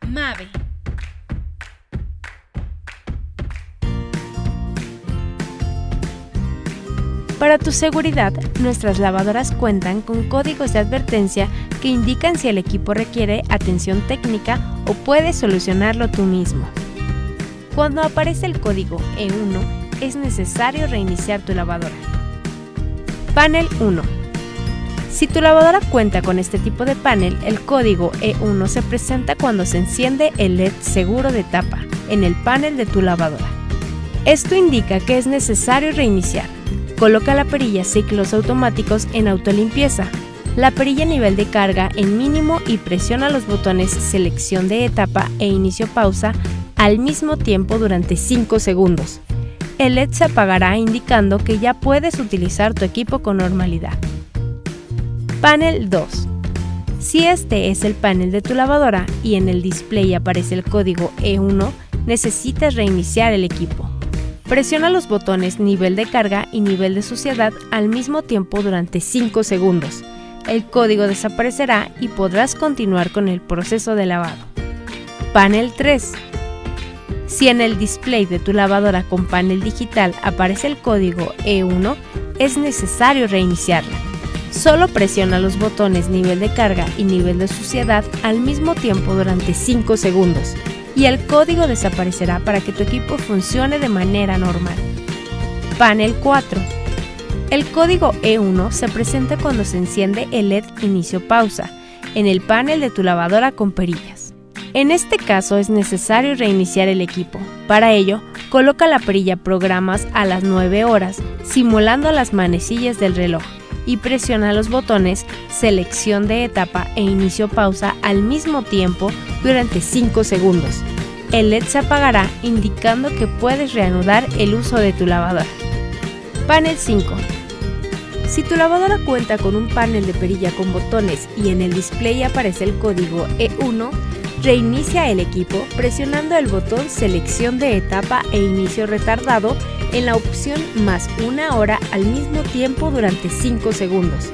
Mave. Para tu seguridad, nuestras lavadoras cuentan con códigos de advertencia que indican si el equipo requiere atención técnica o puedes solucionarlo tú mismo. Cuando aparece el código E1, es necesario reiniciar tu lavadora. Panel 1. Si tu lavadora cuenta con este tipo de panel, el código E1 se presenta cuando se enciende el LED seguro de tapa en el panel de tu lavadora. Esto indica que es necesario reiniciar. Coloca la perilla ciclos automáticos en autolimpieza, la perilla nivel de carga en mínimo y presiona los botones selección de etapa e inicio pausa al mismo tiempo durante 5 segundos. El LED se apagará indicando que ya puedes utilizar tu equipo con normalidad. Panel 2. Si este es el panel de tu lavadora y en el display aparece el código E1, necesitas reiniciar el equipo. Presiona los botones nivel de carga y nivel de suciedad al mismo tiempo durante 5 segundos. El código desaparecerá y podrás continuar con el proceso de lavado. Panel 3. Si en el display de tu lavadora con panel digital aparece el código E1, es necesario reiniciarla. Solo presiona los botones nivel de carga y nivel de suciedad al mismo tiempo durante 5 segundos. Y el código desaparecerá para que tu equipo funcione de manera normal. Panel 4. El código E1 se presenta cuando se enciende el LED inicio-pausa en el panel de tu lavadora con perillas. En este caso es necesario reiniciar el equipo. Para ello, coloca la perilla programas a las 9 horas, simulando las manecillas del reloj, y presiona los botones selección de etapa e inicio pausa al mismo tiempo durante 5 segundos. El LED se apagará indicando que puedes reanudar el uso de tu lavadora. Panel 5. Si tu lavadora cuenta con un panel de perilla con botones y en el display aparece el código E1, reinicia el equipo presionando el botón selección de etapa e inicio retardado en la opción más 1 hora al mismo tiempo durante 5 segundos.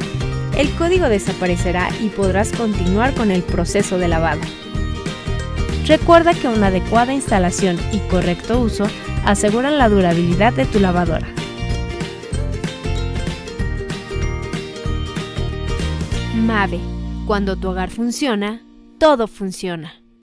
El código desaparecerá y podrás continuar con el proceso de lavado. Recuerda que una adecuada instalación y correcto uso aseguran la durabilidad de tu lavadora. Mave. Cuando tu hogar funciona, todo funciona.